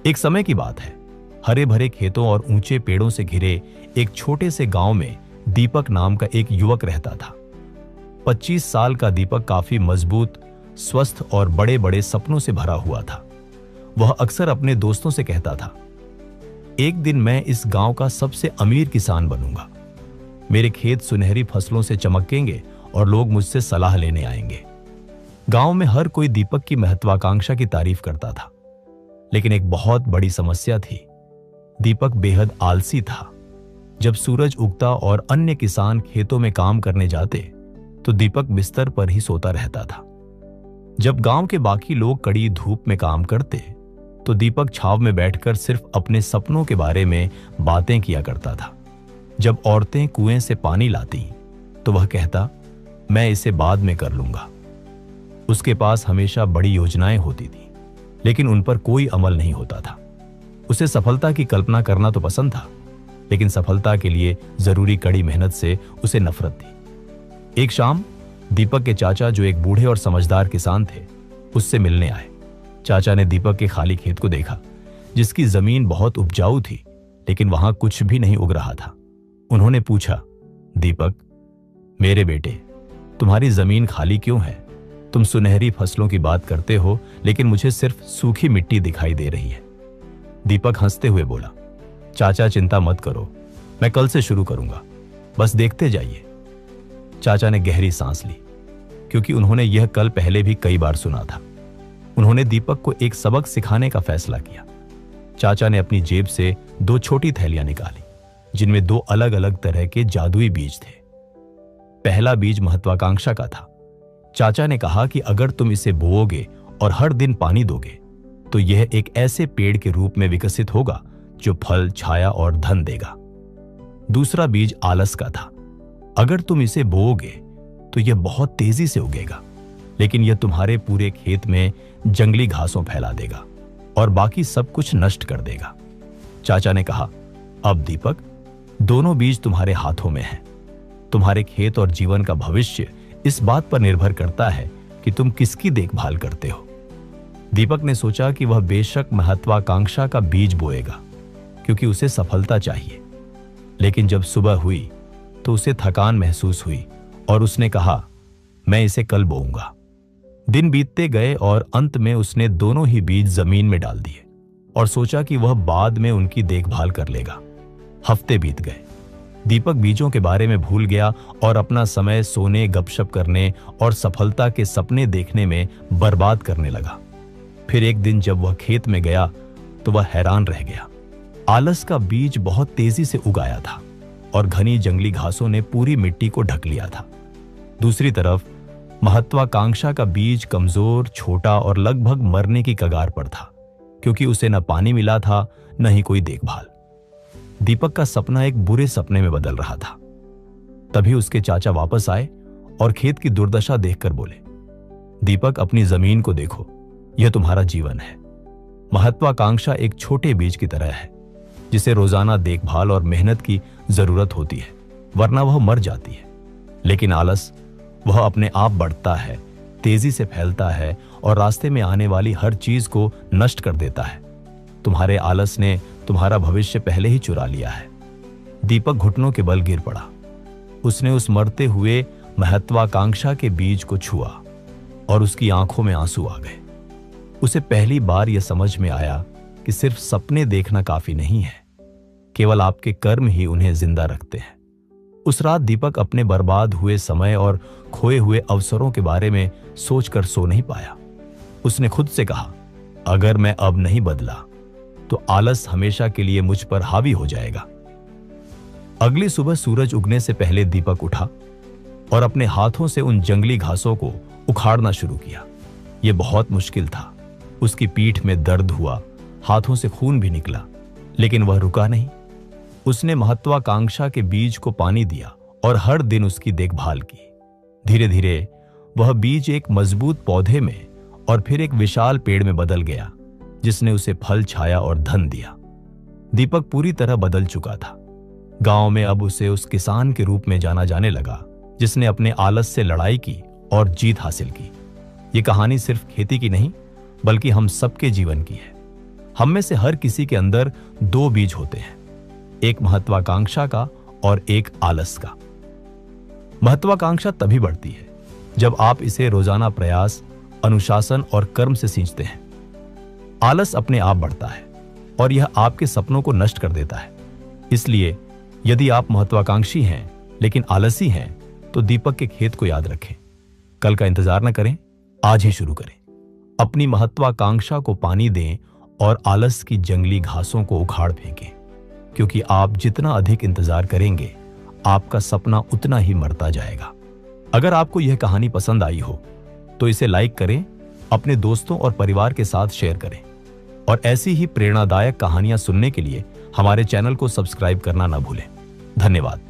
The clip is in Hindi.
एक समय की बात है। हरे भरे खेतों और ऊंचे पेड़ों से घिरे एक छोटे से गांव में दीपक नाम का एक युवक रहता था। 25 साल का दीपक काफी मजबूत, स्वस्थ और बड़े बड़े सपनों से भरा हुआ था। वह अक्सर अपने दोस्तों से कहता था, एक दिन मैं इस गांव का सबसे अमीर किसान बनूंगा। मेरे खेत सुनहरी फसलों से चमकेंगे और लोग मुझसे सलाह लेने आएंगे। गांव में हर कोई दीपक की महत्वाकांक्षा की तारीफ करता था, लेकिन एक बहुत बड़ी समस्या थी। दीपक बेहद आलसी था। जब सूरज उगता और अन्य किसान खेतों में काम करने जाते, तो दीपक बिस्तर पर ही सोता रहता था। जब गांव के बाकी लोग कड़ी धूप में काम करते, तो दीपक छांव में बैठकर सिर्फ अपने सपनों के बारे में बातें किया करता था। जब औरतें कुएं से पानी लाती, तो वह कहता, मैं इसे बाद में कर लूंगा। उसके पास हमेशा बड़ी योजनाएं होती थी, लेकिन उन पर कोई अमल नहीं होता था। उसे सफलता की कल्पना करना तो पसंद था, लेकिन सफलता के लिए जरूरी कड़ी मेहनत से उसे नफरत थी। एक शाम दीपक के चाचा, जो एक बूढ़े और समझदार किसान थे, उससे मिलने आए। चाचा ने दीपक के खाली खेत को देखा, जिसकी जमीन बहुत उपजाऊ थी, लेकिन वहां कुछ भी नहीं उग रहा था। उन्होंने पूछा, दीपक, मेरे बेटे, तुम्हारी जमीन खाली क्यों है? तुम सुनहरी फसलों की बात करते हो, लेकिन मुझे सिर्फ सूखी मिट्टी दिखाई दे रही है। दीपक हंसते हुए बोला, चाचा चिंता मत करो, मैं कल से शुरू करूंगा, बस देखते जाइए। चाचा ने गहरी सांस ली, क्योंकि उन्होंने यह कल पहले भी कई बार सुना था। उन्होंने दीपक को एक सबक सिखाने का फैसला किया। चाचा ने अपनी जेब से 2 छोटी थैलियां निकाली, जिनमें 2 अलग अलग तरह के जादुई बीज थे। पहला बीज महत्वाकांक्षा का था। चाचा ने कहा कि अगर तुम इसे बोओगे और हर दिन पानी दोगे, तो यह एक ऐसे पेड़ के रूप में विकसित होगा जो फल, छाया और धन देगा। दूसरा बीज आलस का था। अगर तुम इसे बोओगे तो यह बहुत तेजी से उगेगा, लेकिन यह तुम्हारे पूरे खेत में जंगली घासों फैला देगा और बाकी सब कुछ नष्ट कर देगा। चाचा ने कहा, अब दीपक, दोनों बीज तुम्हारे हाथों में हैं। तुम्हारे खेत और जीवन का भविष्य इस बात पर निर्भर करता है कि तुम किसकी देखभाल करते हो। दीपक ने सोचा कि वह बेशक महत्वाकांक्षा का बीज बोएगा, क्योंकि उसे सफलता चाहिए। लेकिन जब सुबह हुई तो उसे थकान महसूस हुई और उसने कहा, मैं इसे कल बोऊंगा। दिन बीतते गए और अंत में उसने दोनों ही बीज जमीन में डाल दिए और सोचा कि वह बाद में उनकी देखभाल कर लेगा। हफ्ते बीत गए। दीपक बीजों के बारे में भूल गया और अपना समय सोने, गपशप करने और सफलता के सपने देखने में बर्बाद करने लगा। फिर एक दिन जब वह खेत में गया तो वह हैरान रह गया। आलस का बीज बहुत तेजी से उगाया था और घनी जंगली घासों ने पूरी मिट्टी को ढक लिया था। दूसरी तरफ महत्वाकांक्षा का बीज कमजोर, छोटा और लगभग मरने की कगार पर था, क्योंकि उसे न पानी मिला था, न ही कोई देखभाल। दीपक का सपना एक बुरे सपने में बदल रहा था। तभी उसके चाचा वापस आए और खेत की दुर्दशा देखकर बोले, दीपक, अपनी जमीन को देखो, यह तुम्हारा जीवन है। महत्वाकांक्षा एक छोटे बीज की तरह है, जिसे रोजाना देखभाल और मेहनत की जरूरत होती है, वरना वह मर जाती है। लेकिन आलस, वह अपने आप बढ़ता है, तेजी से फैलता है और रास्ते में आने वाली हर चीज को नष्ट कर देता है। तुम्हारे आलस ने तुम्हारा भविष्य पहले ही चुरा लिया है। दीपक घुटनों के बल गिर पड़ा। उसने उस मरते हुए महत्वाकांक्षा के बीज को छुआ और उसकी आंखों में आंसू आ गए। उसे पहली बार यह समझ में आया कि सिर्फ सपने देखना काफी नहीं है, केवल आपके कर्म ही उन्हें जिंदा रखते हैं। उस रात दीपक अपने बर्बाद हुए समय और खोए हुए अवसरों के बारे में सोचकर सो नहीं पाया। उसने खुद से कहा, अगर मैं अब नहीं बदला तो आलस हमेशा के लिए मुझ पर हावी हो जाएगा। अगली सुबह सूरज उगने से पहले दीपक उठा और अपने हाथों से उन जंगली घासों को उखाड़ना शुरू किया। यह बहुत मुश्किल था। उसकी पीठ में दर्द हुआ, हाथों से खून भी निकला, लेकिन वह रुका नहीं। उसने महत्वाकांक्षा के बीज को पानी दिया और हर दिन उसकी देखभाल की। धीरे धीरे वह बीज एक मजबूत पौधे में और फिर एक विशाल पेड़ में बदल गया, जिसने उसे फल, छाया और धन दिया। दीपक पूरी तरह बदल चुका था। गांव में अब उसे उस किसान के रूप में जाना जाने लगा, जिसने अपने आलस से लड़ाई की और जीत हासिल की। यह कहानी सिर्फ खेती की नहीं, बल्कि हम सबके जीवन की है। हम में से हर किसी के अंदर दो बीज होते हैं, एक महत्वाकांक्षा का और एक आलस का। महत्वाकांक्षा तभी बढ़ती है जब आप इसे रोजाना प्रयास, अनुशासन और कर्म से सींचते हैं। आलस अपने आप बढ़ता है और यह आपके सपनों को नष्ट कर देता है। इसलिए यदि आप महत्वाकांक्षी हैं लेकिन आलसी हैं तो दीपक के खेत को याद रखें। कल का इंतजार न करें, आज ही शुरू करें। अपनी महत्वाकांक्षा को पानी दें और आलस की जंगली घासों को उखाड़ फेंकें, क्योंकि आप जितना अधिक इंतजार करेंगे आपका सपना उतना ही मरता जाएगा। अगर आपको यह कहानी पसंद आई हो तो इसे लाइक करें, अपने दोस्तों और परिवार के साथ शेयर करें और ऐसी ही प्रेरणादायक कहानियां सुनने के लिए हमारे चैनल को सब्सक्राइब करना न भूलें। धन्यवाद।